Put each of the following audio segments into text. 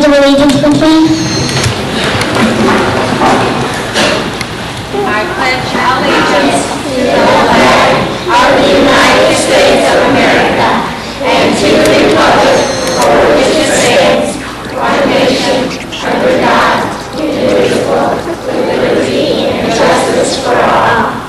of Allegiance with me? I pledge allegiance to the flag of the United States of America and to the republic for which it stands, one nation, under God, indivisible, with liberty and justice for all.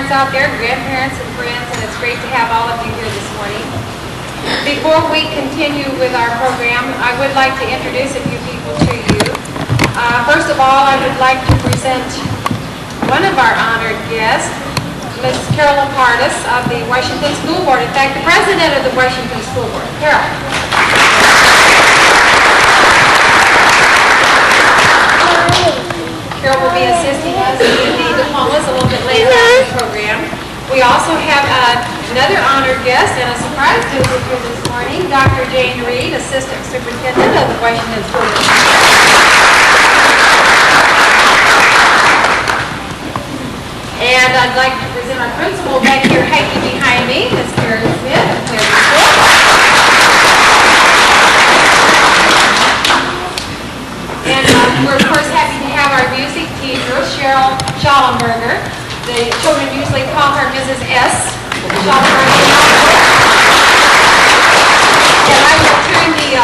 Out there, grandparents and friends, and it's great to have all of you here this morning. Before we continue with our program, I would like to introduce a few people to you. First of all, I would like to present one of our honored guests, Ms. Carol Pardis of the Washington School Board. In fact, the president of the Washington School Board. Carol. Carol will be assisting us with the diplomas a little bit later in the program. We also have another honored guest and a surprise visit here this morning, Dr. Jane Reed, Assistant Superintendent of the Washington School District. And I'd like to present our principal back here, hiking behind me, Ms. Karen Smith of Clary School. And we're, of course, happy to have our music teacher, Cheryl Schallenberger. The children usually call her Mrs. S. Schallenberger. And I will turn the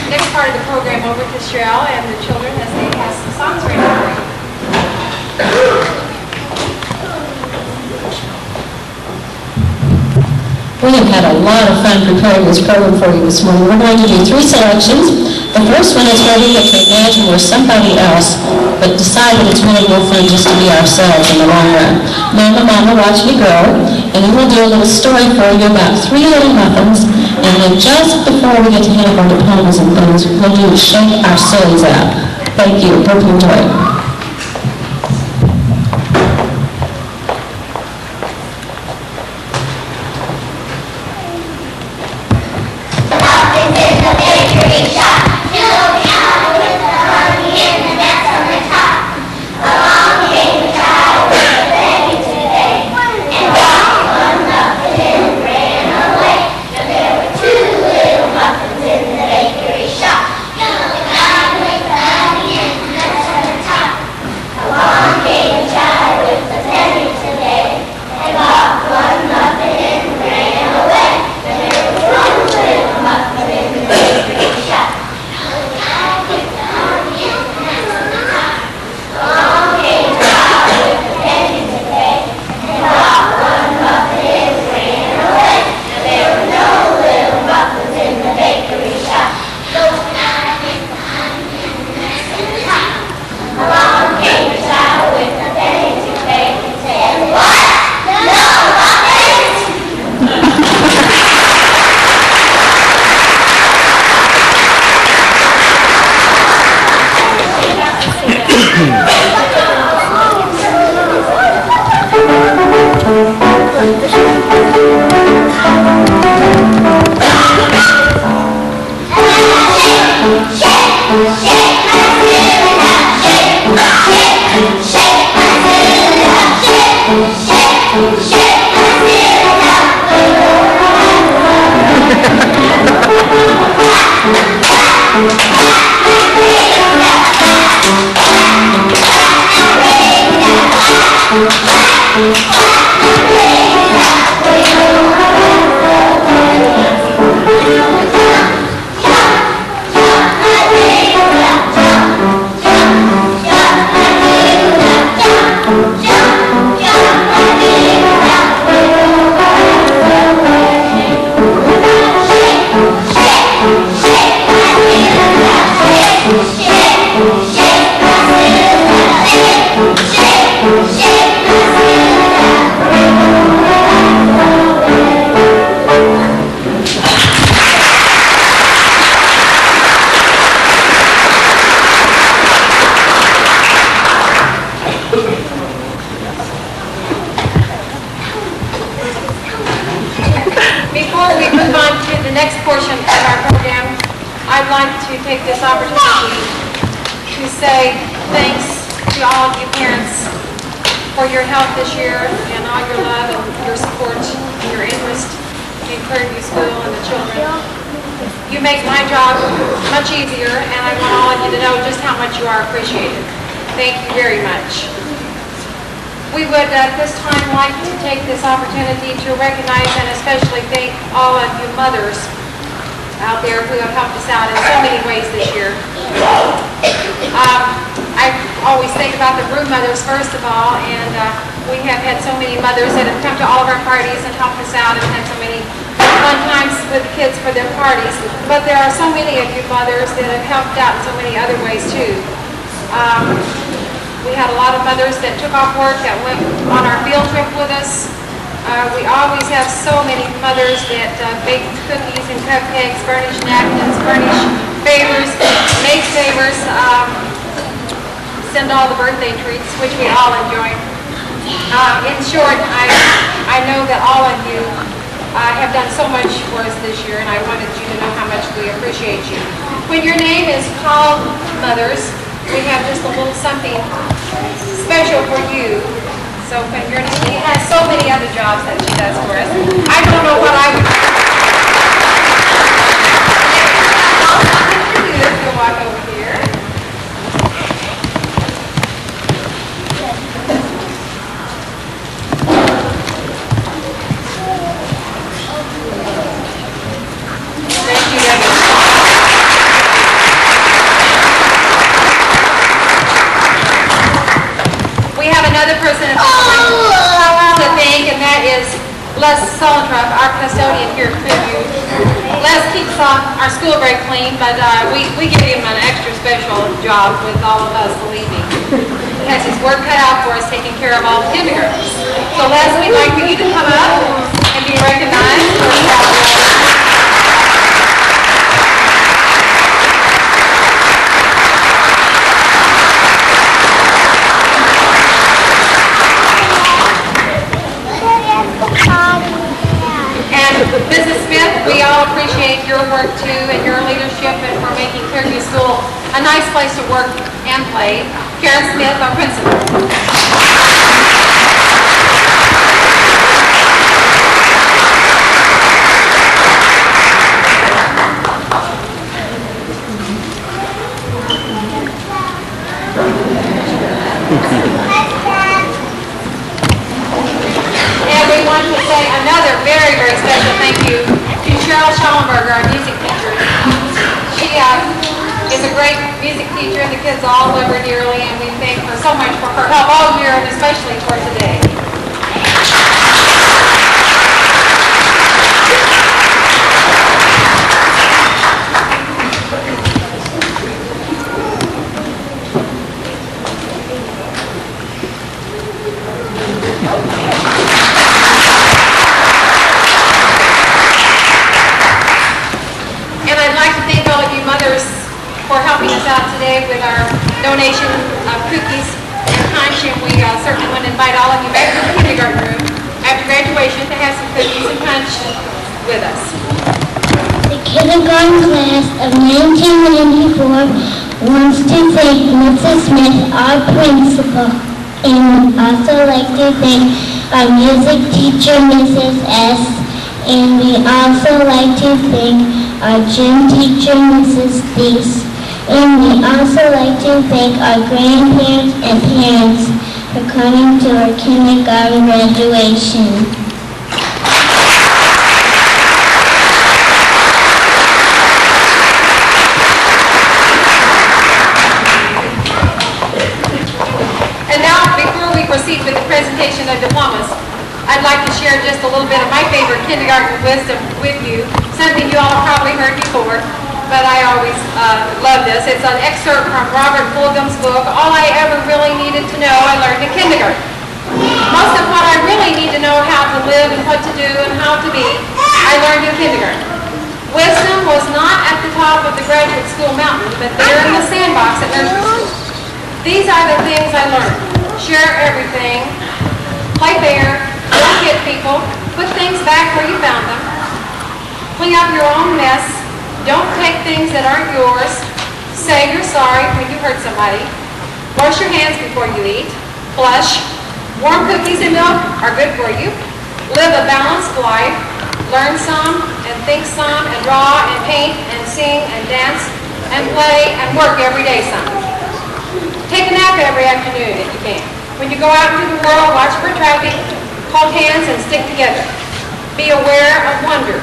next part of the program over to Cheryl and the children as they have some songs ready for you. We have had a lot of fun preparing this program for you this morning. We're going to do 3 selections. The first one is where we get to imagine we're somebody else, but decide that it's really more fun just to be ourselves in the long run. Mama, Mama, Watch Me Grow, and then we'll do a little story for you about 3 little muffins, and then just before we get to hand up our diplomas and things, we'll do Shake Our Sillies Out. Thank you. Hope you enjoy it. Top. Before we move on to the next portion of our program, I'd like to take this opportunity to say thanks to all of you parents for your help this year and all your love and your support and your interest in Krakow School and the children. You make my job much easier, and I want all of you to know just how much you are appreciated. Thank you very much. We would at this time like to take this opportunity to recognize and especially thank all of you mothers out there who have helped us out in so many ways this year. I always think about the brood mothers first of all, and we have had so many mothers that have come to all of our parties and helped us out and had so many fun times with the kids for their parties. But there are so many of you mothers that have helped out in so many other ways too. We had a lot of mothers that took off work that went on our field trip with us. We always have so many mothers that bake cookies and cupcakes, furnish napkins, furnish favors, make favors, send all the birthday treats, which we all enjoy. In short, I know that all of you have done so much for us this year, and I wanted you to know how much we appreciate you. When your name is called mothers, we have just a little something special for you. So when your she has so many other jobs that she does for us. I don't know what I would do. You'll walk over here. Thank you, Debbie. We have another person to thank, and that is Les Solentrup, our custodian here at Preview. Les keeps our school very clean, but we give him an extra special job with all of us, believe me. He has his work cut out for us taking care of all the kindergartners. So Les, we'd like for you to come up and be recognized for your job. Mrs. Smith, we all appreciate your work too and your leadership and for making Krakow School a nice place to work and play. Karen Smith, our principal. And we want to say another very, very special thank you to Cheryl Schallenberger, our music teacher. She is a great music teacher, and the kids all love her dearly, and we thank her so much for her help all year, and especially for today. For helping us out today with our donation of cookies and punch, and we certainly want to invite all of you back to the kindergarten room after graduation to have some cookies and punch with us. The kindergarten class of 1994 wants to thank Mrs. Smith, our principal, and also like to thank our music teacher, Mrs. S., and we also like to thank our gym teacher, Mrs. Deese. And we also like to thank our grandparents and parents for coming to our kindergarten graduation. And now, before we proceed with the presentation of diplomas, I'd like to share just a little bit of my favorite kindergarten wisdom with you, something you all have probably heard before, but I always love this. It's an excerpt from Robert Fulgham's book, All I Ever Really Needed to Know I Learned in Kindergarten. Most of what I really need to know how to live and what to do and how to be, I learned in kindergarten. Wisdom was not at the top of the graduate school mountain, but there in the sandbox at nursery school. These are the things I learned. Share everything, play fair, don't hit people, put things back where you found them, clean up your own mess, don't take things that aren't yours, say you're sorry when you hurt somebody, wash your hands before you eat, flush, warm cookies and milk are good for you, live a balanced life, learn some and think some and draw and paint and sing and dance and play and work every day some. Take a nap every afternoon if you can. When you go out into the world, watch for traffic, hold hands and stick together. Be aware of wonder.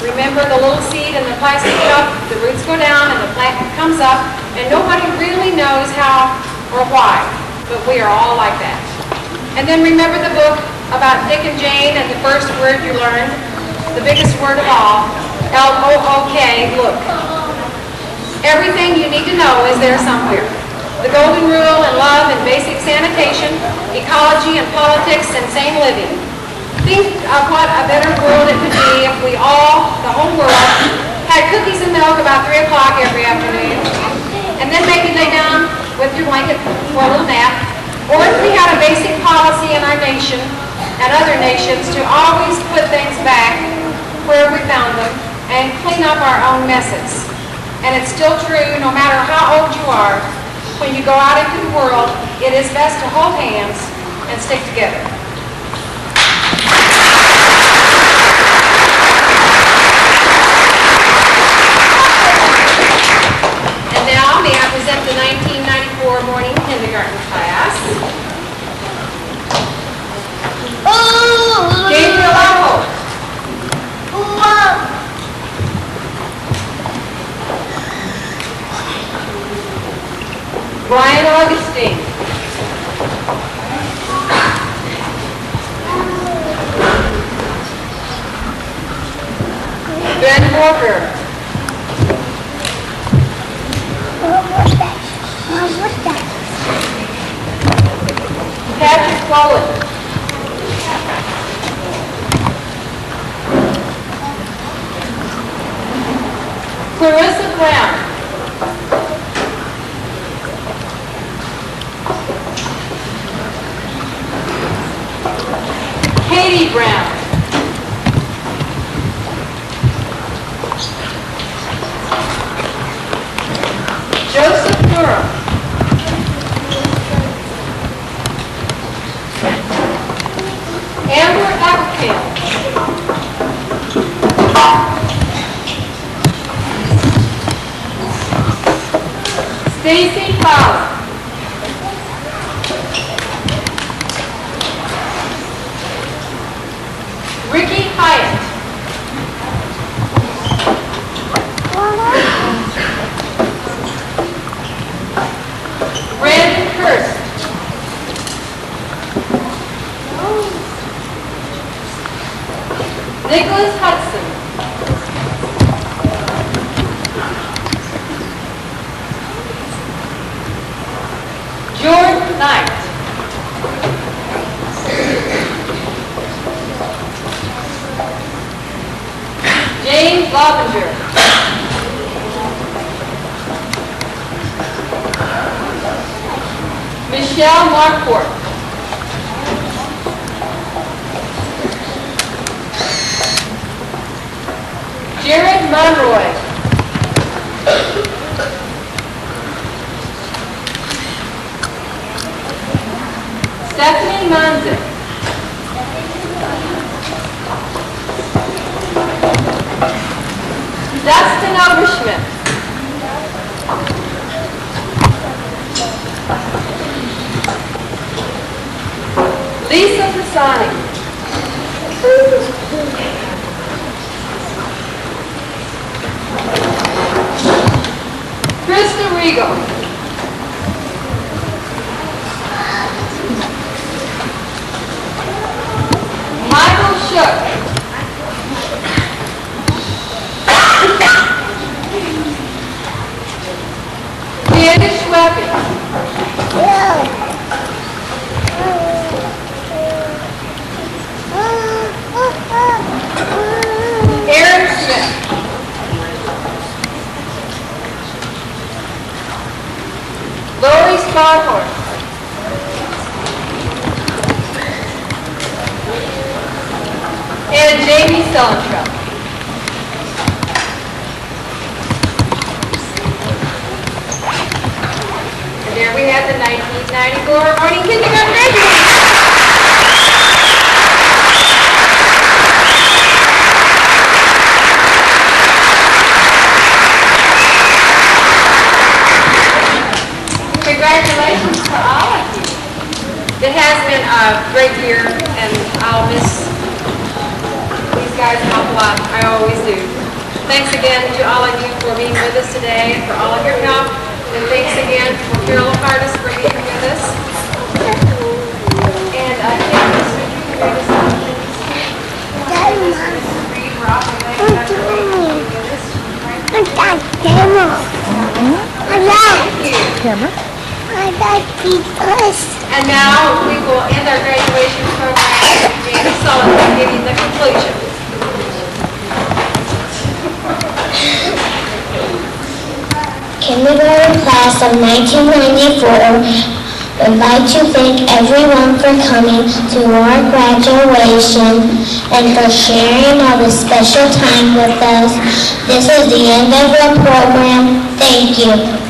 Remember the little seed in the plastic cup, the roots go down and the plant comes up, and nobody really knows how or why, but we are all like that. And then remember the book about Dick and Jane and the first word you learned, the biggest word of all, L-O-O-K, look. Everything you need to know is there somewhere. The golden rule and love and basic sanitation, ecology and politics and sane living. Think of what a better world it could be if we all, the whole world, had cookies and milk about 3 o'clock every afternoon, and then maybe lay down with your blanket for a little nap, or if we had a basic policy in our nation and other nations to always put things back where we found them and clean up our own messes. And it's still true no matter how old you are. When you go out into the world, it is best to hold hands and stick together. And now, may I present the 1994 morning kindergarten class. Gabriel Apple. Brian Augustine. Ben Walker. Patrick Cullen. Clarissa Brown. Katie Brown. Joseph Durham. Amber Appleton. Stacy Fowler. Ricky Hyatt. Brandon Hurst. Nicholas Hudson. Jordan Knight. James Lobinger. Michelle Marquardt. Jared Monroy. Stephanie Manzik. Dustin Overschmidt. Sonny. Krista Regal. Michael Shook. Danny Schwepping. Aaron Smith. Lori Sparhorn. And Jamie Stellenstrup. And there we have the 1994 morning kindergarten graduates. Congratulations to all of you. It has been a great year, and I'll miss these guys an awful lot. I always do. Thanks again to all of you for being with us today, and for all of your help. And thanks again for Carol Hardis for being with us. And I think Mr. Reed we're off the way. Dr. Reed will be with us. Thank you. And now we will end our graduation program. Jamie Sullivan giving the conclusion. Kindergarten class of 1994 would like to thank everyone for coming to our graduation and for sharing all this special time with us. This is the end of our program. Thank you.